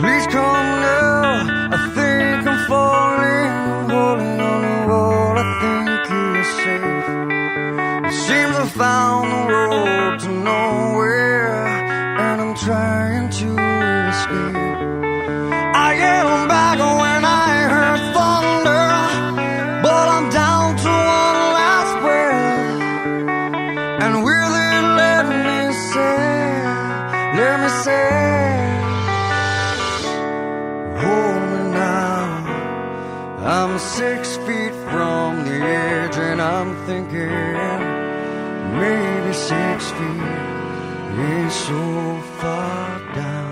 Please come now, I think I'm falling. Holding on the wall, I think you're safe. It seems I found the road to nowhere, and I'm trying to escape. I am back when I heard thunder, but I'm down to one last breath. And will it let me say, hold me now. I'm 6 feet from the edge, and I'm thinking maybe 6 feet ain't so far down.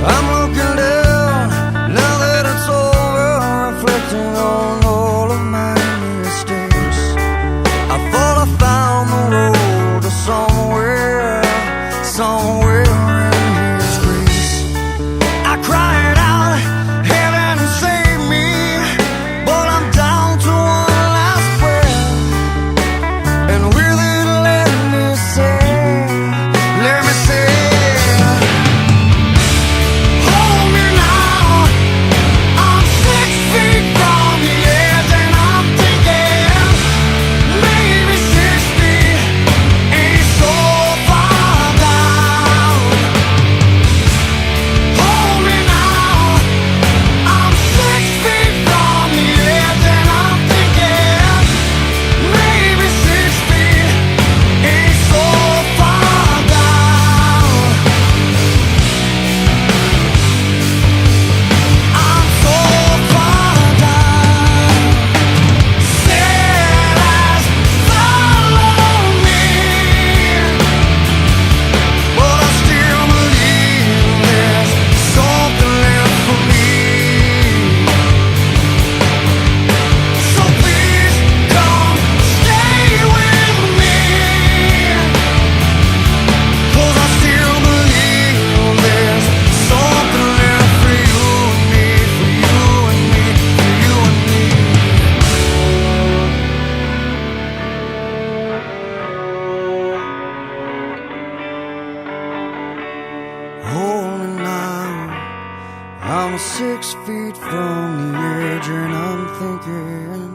I'm looking down, now that it's over, reflecting on all of my mistakes. I thought I found the road to somewhere in His grace. I cried out, heaven save me, but I'm down to one last breath. And will it let me say, I'm 6 feet from the edge, and I'm thinking